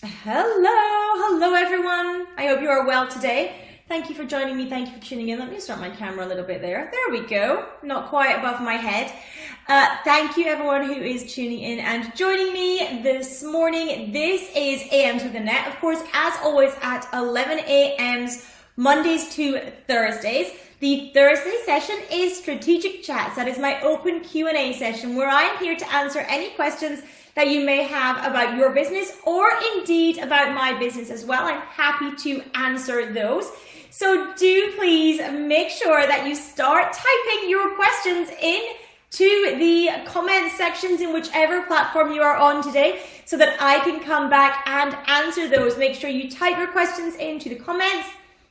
Hello everyone. I hope you are well today. Thank you for joining me. Thank you for tuning in. Let me start my camera a little bit there. There we go. Not quite above my head. Thank you everyone who is tuning in and joining me this morning. This is AMs with Annette. Of course, as always at 11 a.m.s, Mondays to Thursdays. The Thursday session is Strategic Chats. That is my open Q&A session where I am here to answer any questions that you may have about your business or indeed about my business as well. I'm happy to answer those. So do please make sure that you start typing your questions into the comment sections in whichever platform you are on today so that I can come back and answer those. Make sure you type your questions into the comments.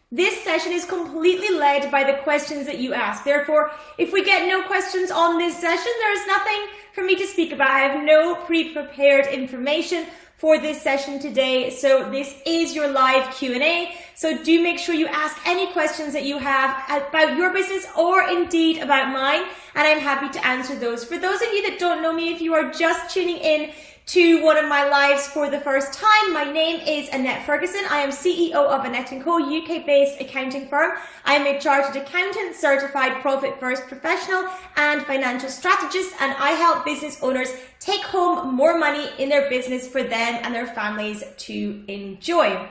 This session is completely led by the questions that you ask. Therefore, if we get no questions on this session, there is nothing for me to speak about. I have no pre-prepared information for this session today. So this is your live Q&A. So do make sure you ask any questions that you have about your business or indeed about mine. And I'm happy to answer those. For those of you that don't know me, if you are just tuning in to one of my lives for the first time, my name is Annette Ferguson. I am CEO of Annette & Co, UK-based accounting firm. I am a chartered accountant, certified profit first professional and financial strategist, and I help business owners take home more money in their business for them and their families to enjoy.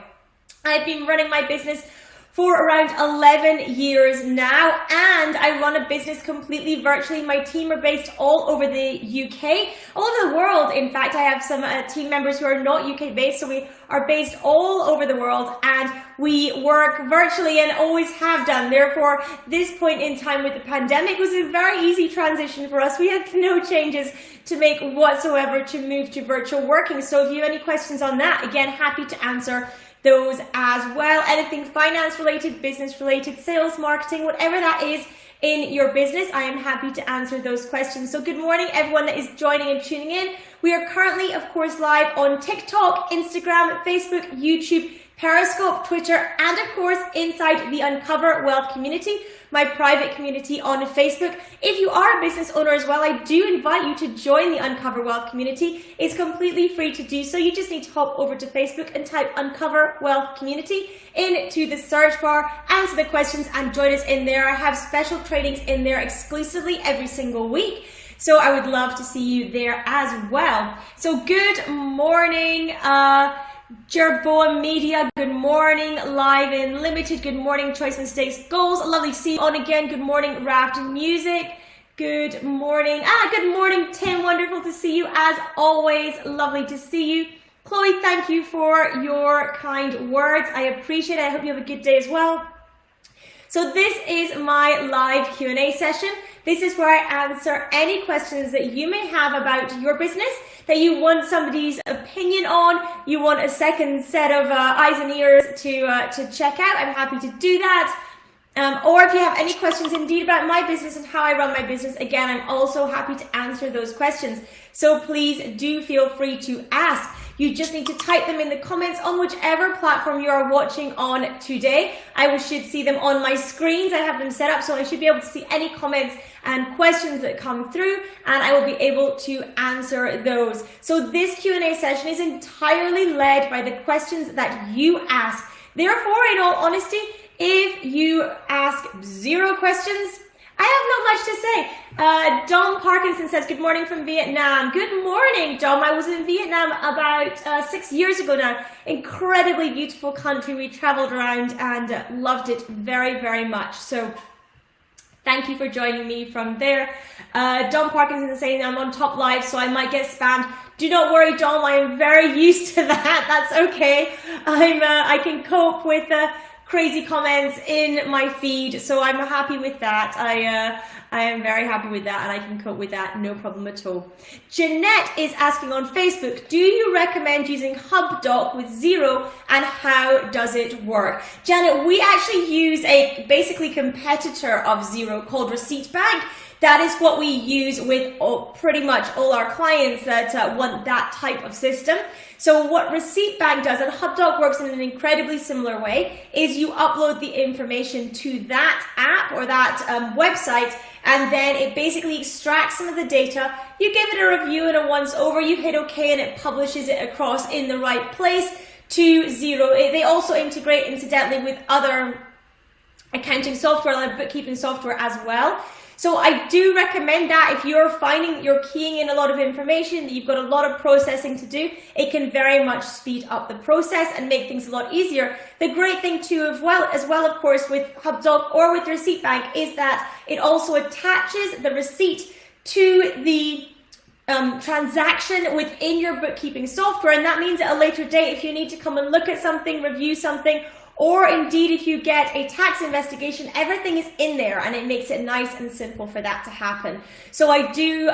I've been running my business for around 11 years now, and I run a business completely virtually. My team are based all over the UK, all over the world. In fact, I have some team members who are not UK based, so we are based all over the world and we work virtually and always have done. Therefore, this point in time with the pandemic was a very easy transition for us. We had no changes to make whatsoever to move to virtual working. So if you have any questions on that, again, happy to answer those as well. Anything finance related, business related, sales, marketing, whatever that is in your business, I am happy to answer those questions. So good morning everyone that is joining and tuning in. We are currently, of course, live on TikTok, Instagram, Facebook, YouTube, Periscope, Twitter, and of course inside the Uncover Wealth community, my private community on Facebook. If you are a business owner as well, I do invite you to join the Uncover Wealth community. It's completely free to do so. You just need to hop over to Facebook and type Uncover Wealth Community into the search bar, answer the questions and join us in there. I have special trainings in there exclusively every single week. So I would love to see you there as well. So good morning, Jerboa Media, good morning. Live and Limited, good morning. Choice Mistakes Goals, lovely to see you on again. Good morning, Raft Music, good morning. Good morning, Tim, wonderful to see you as always, lovely to see you. Chloe, thank you for your kind words, I appreciate it. I hope you have a good day as well. So this is my live Q&A session. This is where I answer any questions that you may have about your business, that you want somebody's opinion on, you want a second set of eyes and ears to check out. I'm happy to do that. Or if you have any questions indeed about my business and how I run my business, again, I'm also happy to answer those questions. So please do feel free to ask. You just need to type them in the comments on whichever platform you are watching on today. I should see them on my screens. I have them set up so I should be able to see any comments and questions that come through, and I will be able to answer those. So this Q&A session is entirely led by the questions that you ask. Therefore, in all honesty, if you ask zero questions, I have not much to say. Dom Parkinson says, good morning from Vietnam. Good morning, Dom. I was in Vietnam about 6 years ago now. Incredibly beautiful country. We traveled around and loved it very, very much. So thank you for joining me from there. Dom Parkinson is saying I'm on top live, so I might get spammed. Do not worry, Dom. I am very used to that. That's okay. I can cope with crazy comments in my feed, so I'm happy with that. I am very happy with that, and I can cope with that, no problem at all. Jeanette is asking on Facebook, do you recommend using HubDoc with Xero, and how does it work? Janet, we actually use a basically competitor of Xero called Receipt Bank. That is what we use with pretty much all our clients that want that type of system. So what Receipt Bank does, and HubDoc works in an incredibly similar way, is you upload the information to that app or that website, and then it basically extracts some of the data. You give it a review and a once over, you hit OK, and it publishes it across in the right place to Xero. They also integrate, incidentally, with other accounting software, like bookkeeping software as well. So I do recommend that if you're finding that you're keying in a lot of information, that you've got a lot of processing to do, it can very much speed up the process and make things a lot easier. The great thing too as well, of course, with HubDoc or with Receipt Bank is that it also attaches the receipt to the transaction within your bookkeeping software. And that means at a later date, if you need to come and look at something, review something, or indeed if you get a tax investigation, everything is in there and it makes it nice and simple for that to happen. So I do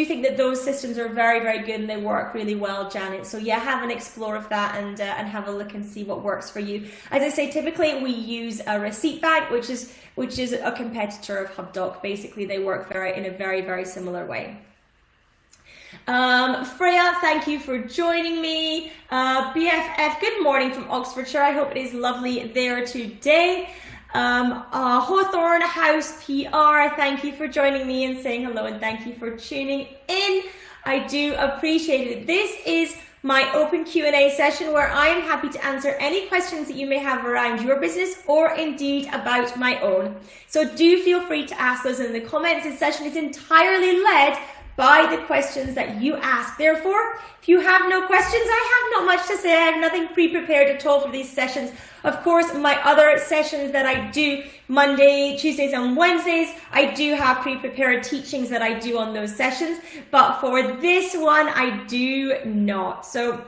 think that those systems are very, very good and they work really well, Janet. So yeah, have an explore of that and have a look and see what works for you. As I say, typically we use a Receipt Bank, which is a competitor of HubDoc. Basically, they work in a very, very similar way. Freya, thank you for joining me. BFF, good morning from Oxfordshire. I hope it is lovely there today. Hawthorne House PR, thank you for joining me and saying hello, and thank you for tuning in. I do appreciate it. This is my open Q&A session where I am happy to answer any questions that you may have around your business or indeed about my own. So do feel free to ask those in the comments. This session is entirely led by the questions that you ask. Therefore, if you have no questions, I have not much to say. I have nothing pre-prepared at all for these sessions. Of course, my other sessions that I do Monday, Tuesdays and Wednesdays, I do have pre-prepared teachings that I do on those sessions. But for this one, I do not. So,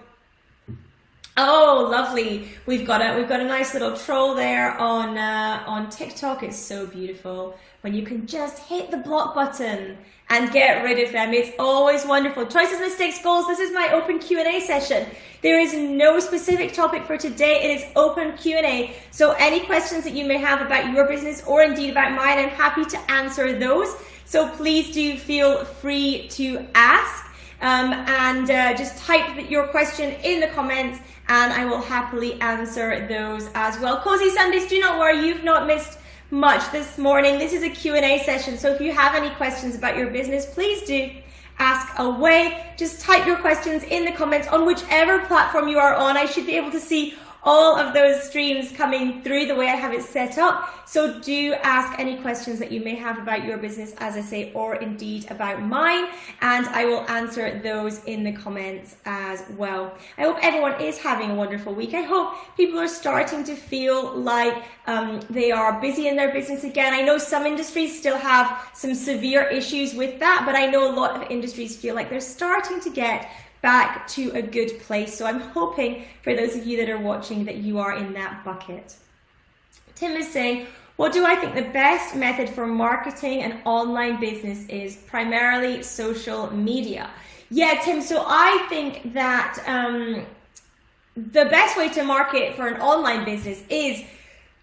oh, lovely. We've got a nice little troll there on TikTok. It's so beautiful when you can just hit the block button and get rid of them. It's always wonderful. Choices, mistakes, goals. This is my open Q&A session. There is no specific topic for today. It is open Q&A. So any questions that you may have about your business or indeed about mine, I'm happy to answer those. So please do feel free to ask and just type your question in the comments and I will happily answer those as well. Cozy Sundays, do not worry, you've not missed much this morning. This is a Q&A session, so if you have any questions about your business, please do ask away. Just type your questions in the comments on whichever platform you are on. I should be able to see all of those streams coming through the way I have it set up. So do ask any questions that you may have about your business, as I say, or indeed about mine, and I will answer those in the comments as well. I hope everyone is having a wonderful week. I hope people are starting to feel like they are busy in their business again. I know some industries still have some severe issues with that, but I know a lot of industries feel like they're starting to get back to a good place. So I'm hoping for those of you that are watching that you are in that bucket. Tim is saying, what do I think the best method for marketing an online business is? Primarily social media. Yeah, Tim, so I think that the best way to market for an online business is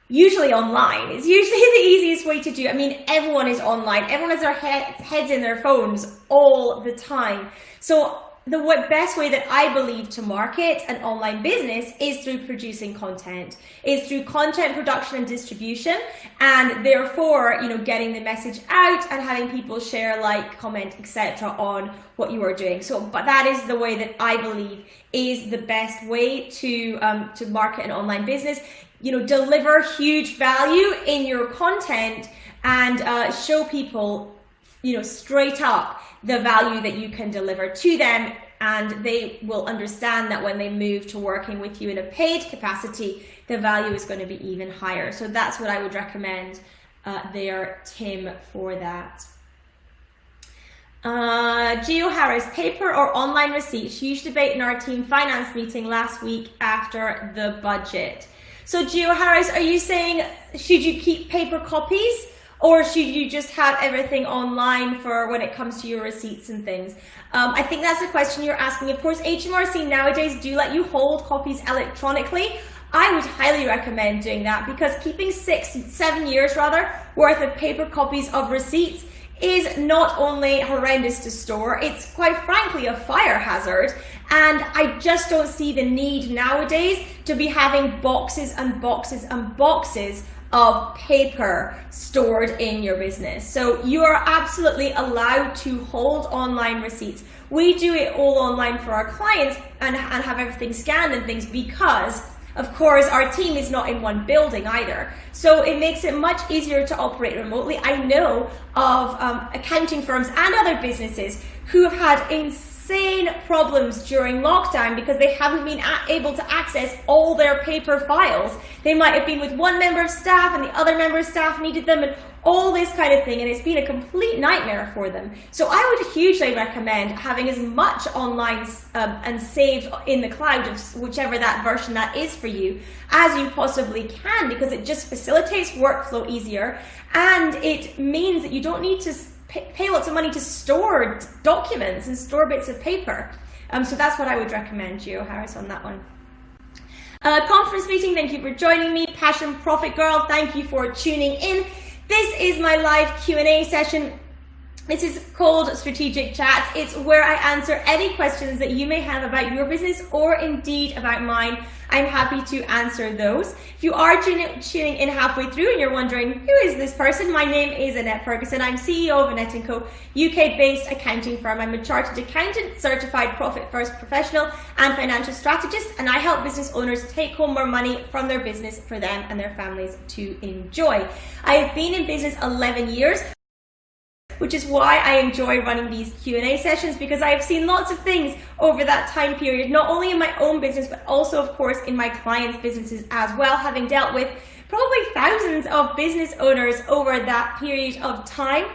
usually online. It's usually the easiest way to do. I mean, everyone is online. Everyone has their heads in their phones all the time. So the best way that I believe to market an online business is through producing content, is through content production and distribution, and therefore, you know, getting the message out and having people share, like, comment, etc. on what you are doing. So, but that is the way that I believe is the best way to market an online business. You know, deliver huge value in your content and show people, you know, straight up the value that you can deliver to them, and they will understand that when they move to working with you in a paid capacity, the value is going to be even higher. So that's what I would recommend there, Tim, for that. Gio Harris, paper or online receipts? Huge debate in our team finance meeting last week after the budget. So Gio Harris, are you saying, should you keep paper copies? Or should you just have everything online for when it comes to your receipts and things? I think that's the question you're asking. Of course, HMRC nowadays do let you hold copies electronically. I would highly recommend doing that, because keeping 7 years rather worth of paper copies of receipts is not only horrendous to store, it's quite frankly a fire hazard. And I just don't see the need nowadays to be having boxes and boxes and boxes of paper stored in your business. So you are absolutely allowed to hold online receipts. We do it all online for our clients and have everything scanned and things because, of course, our team is not in one building either. So it makes it much easier to operate remotely. I know of accounting firms and other businesses who have had insane problems during lockdown because they haven't been able to access all their paper files. They might have been with one member of staff and the other member of staff needed them and all this kind of thing, and it's been a complete nightmare for them. So I would hugely recommend having as much online and saved in the cloud of whichever that version that is for you as you possibly can, because it just facilitates workflow easier, and it means that you don't need to pay lots of money to store documents and store bits of paper. So that's what I would recommend, Gio Harris, on that one. Conference meeting, thank you for joining me. Passion Profit Girl, thank you for tuning in. This is my live Q&A session. This is called Strategic Chats. It's where I answer any questions that you may have about your business or indeed about mine. I'm happy to answer those. If you are tuning in halfway through and you're wondering, who is this person? My name is Annette Ferguson. I'm CEO of Annette & Co, UK-based accounting firm. I'm a chartered accountant, certified Profit First professional and financial strategist, and I help business owners take home more money from their business for them and their families to enjoy. I have been in business 11 years. Which is why I enjoy running these Q&A sessions, because I've seen lots of things over that time period, not only in my own business, but also, of course, in my clients' businesses as well, having dealt with probably thousands of business owners over that period of time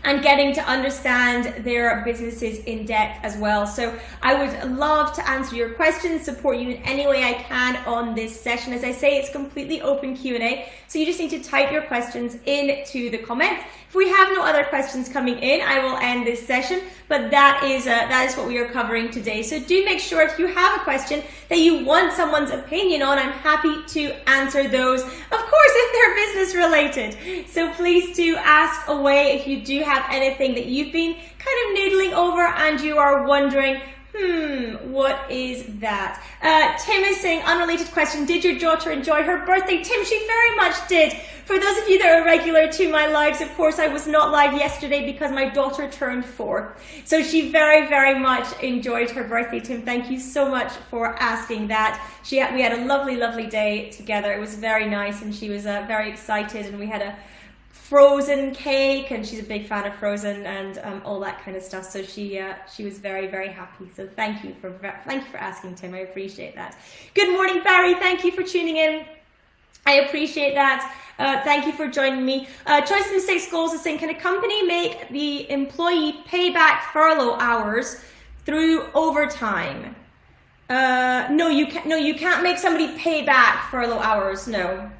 and getting to understand their businesses in depth as well. So I would love to answer your questions, support you in any way I can on this session. As I say, it's completely open Q&A, so you just need to type your questions into the comments. If we have no other questions coming in, I will end this session, but that is what we are covering today. So do make sure, if you have a question that you want someone's opinion on, I'm happy to answer those, of course, if they're business related. So please do ask away if you do have anything that you've been kind of noodling over and you are wondering, what is that? Tim is saying, unrelated question, did your daughter enjoy her birthday? Tim, she very much did. For those of you that are regular to my lives, of course, I was not live yesterday because my daughter turned 4. So she very, very much enjoyed her birthday, Tim. Thank you so much for asking that. We had a lovely, lovely day together. It was very nice, and she was very excited, and we had a frozen cake, and she's a big fan of Frozen and all that kind of stuff. So she was very, very happy. So thank you for asking, Tim. I appreciate that. Good morning, Barry. Thank you for tuning in. I appreciate that. Thank you for joining me. Choice and Mistakes Goals is saying, can a company make the employee pay back furlough hours through overtime? No, you can't. No, you can't make somebody pay back furlough hours. No.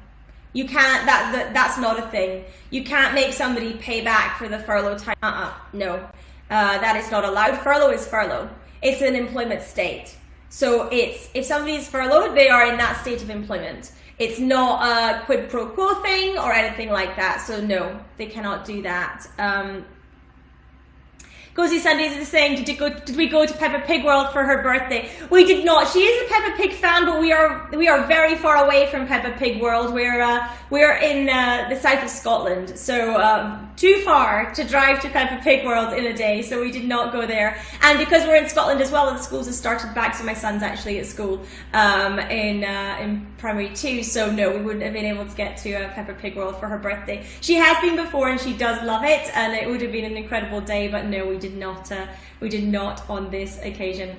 You can't, that's not a thing. You can't make somebody pay back for the furlough time. No, that is not allowed. Furlough is furlough. It's an employment state. So if somebody is furloughed, they are in that state of employment. It's not a quid pro quo thing or anything like that. So no, they cannot do that. Cozy Sundays is saying, did we go to Peppa Pig World for her birthday? We did not. She is a Peppa Pig fan, but we are very far away from Peppa Pig World. We're in the south of Scotland, so too far to drive to Peppa Pig World in a day. So we did not go there. And because we're in Scotland as well, the schools have started back, so my son's actually at school in primary 2. So no, we wouldn't have been able to get to Peppa Pig World for her birthday. She has been before, and she does love it, and it would have been an incredible day. But no, we did not on this occasion.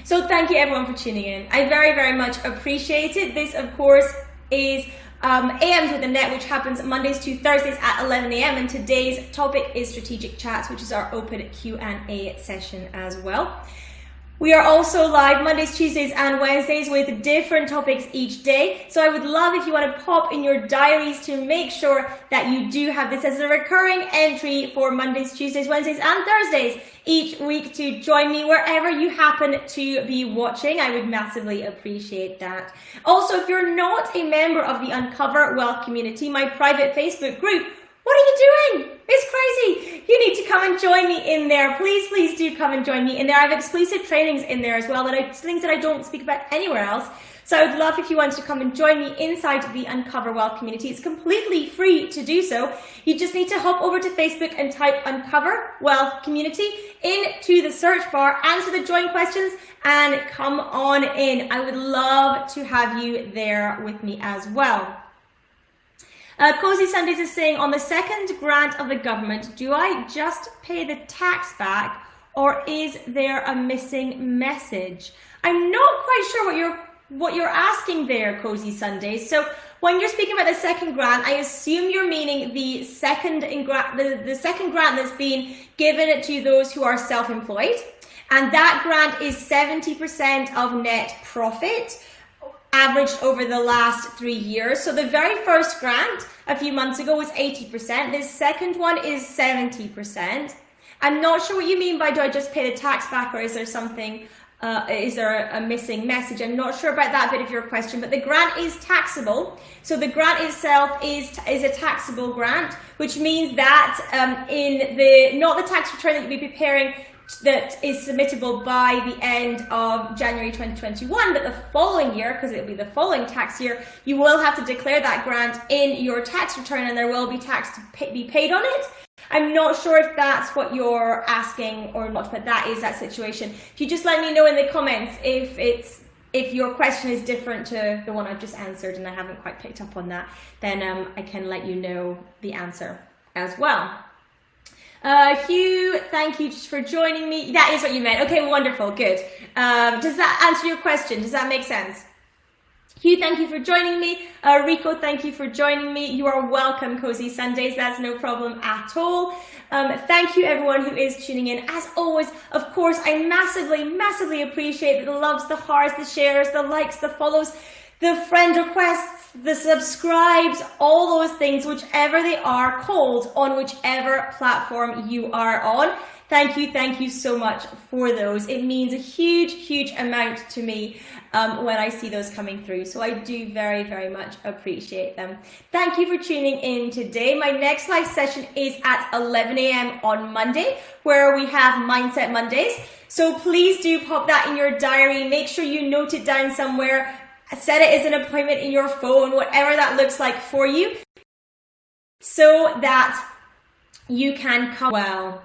So thank you everyone for tuning in. I very, very much appreciate it. This, of course, is AMs with Annette, which happens Mondays to Thursdays at 11 a.m. and today's topic is Strategic Chats, which is our open Q&A session as well. We are also live Mondays, Tuesdays and Wednesdays with different topics each day. So I would love if you want to pop in your diaries to make sure that you do have this as a recurring entry for Mondays, Tuesdays, Wednesdays and Thursdays each week to join me wherever you happen to be watching. I would massively appreciate that. Also, if you're not a member of the Uncover Wealth community, my private Facebook group, what are you doing? It's crazy. You need to come and join me in there. Please do come and join me in there. I have exclusive trainings in there as well, things that I don't speak about anywhere else. So I would love if you wanted to come and join me inside the Uncover Wealth community. It's completely free to do so. You just need to hop over to Facebook and type Uncover Wealth Community into the search bar, answer the join questions, and come on in. I would love to have you there with me as well. Cozy Sundays is saying, on the second grant of the government, do I just pay the tax back, or is there a missing message? I'm not quite sure what you're asking there, Cozy Sundays. So when you're speaking about the second grant, I assume you're meaning the second grant that's been given to those who are self-employed, and that grant is 70% of net profit, averaged over the last 3 years. So the very first grant a few months ago was 80%. This second one is 70%. I'm not sure what you mean by do I just pay the tax back, or is there something, is there a missing message? I'm not sure about that bit of your question, but the grant is taxable. So the grant itself is a taxable grant, which means that not the tax return that you'll be preparing that is submittable by the end of January 2021, but the following year, because it'll be the following tax year, you will have to declare that grant in your tax return, and there will be tax to be paid on it. I'm not sure if that's what you're asking or not, but that is that situation. If you just let me know in the comments if your question is different to the one I've just answered and I haven't quite picked up on that, then I can let you know the answer as well. Hugh, thank you for joining me. That is what you meant. Okay, wonderful, good. Does that answer your question? Does that make sense? Hugh, thank you for joining me. Rico, thank you for joining me. You are welcome, Cozy Sundays. That's no problem at all. Thank you, everyone who is tuning in. As always, of course, I massively appreciate the loves, the hearts, the shares, the likes, the follows, the friend requests, the subscribes, all those things, whichever they are called, on whichever platform you are on. Thank you so much for those. It means a huge amount to me when I see those coming through. So I do very much appreciate them. Thank you for tuning in today. My next live session is at 11 a.m. on Monday, where we have Mindset Mondays. So please do pop that in your diary. Make sure you note it down somewhere. Set it as an appointment in your phone, whatever that looks like for you, so that you can come well.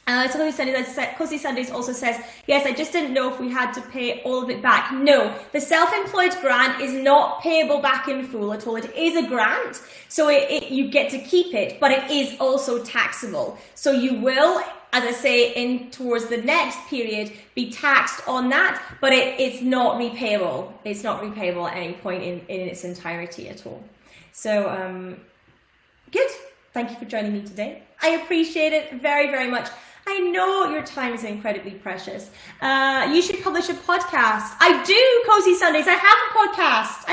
Cozy Sundays also says, yes, I just didn't know if we had to pay all of it back. No, the self-employed grant is not payable back in full at all. It is a grant, so you get to keep it, but it is also taxable. So you will, as I say, towards the next period, be taxed on that, but it's not repayable. It's not repayable at any point in its entirety at all. So, good. Thank you for joining me today. I appreciate it very much. I know your time is incredibly precious. You should publish a podcast. I do, Cozy Sundays. I have a podcast.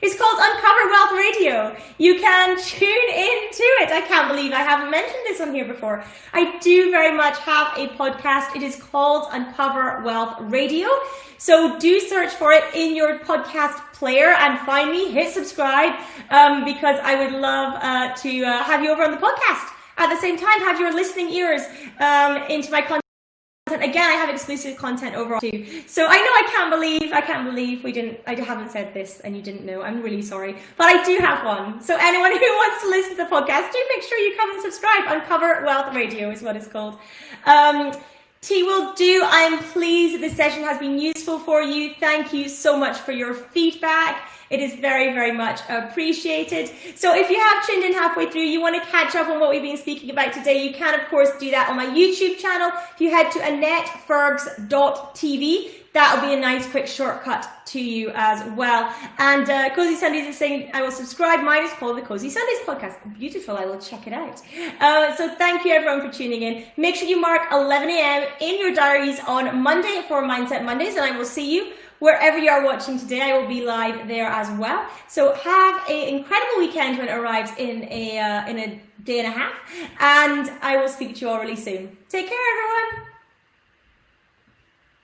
It's called Uncover Wealth Radio. You can tune into it. I can't believe I haven't mentioned this on here before. I do very much have a podcast. It is called Uncover Wealth Radio. So do search for it in your podcast player and find me, hit subscribe, because I would love to have you over on the podcast. At the same time, have your listening ears into my content. Again, I have exclusive content over too. So I can't believe I haven't said this and you didn't know. I'm really sorry, but I do have one. So anyone who wants to listen to the podcast, do make sure you come and subscribe. Uncover Wealth Radio is what it's called. T will do. I am pleased this session has been useful for you. Thank you so much for your feedback. It is very much appreciated. So if you have tuned in halfway through, you want to catch up on what we've been speaking about today, you can of course do that on my YouTube channel. If you head to AnnetteFergs.tv, that'll be a nice quick shortcut to you as well. And Cozy Sundays is saying, I will subscribe. Mine is called the Cozy Sundays Podcast. Beautiful, I will check it out. So thank you everyone for tuning in. Make sure you mark 11 a.m. in your diaries on Monday for Mindset Mondays, and I will see you wherever you are watching today. I will be live there as well. So have an incredible weekend when it arrives in a day and a half, and I will speak to you all really soon. Take care, everyone.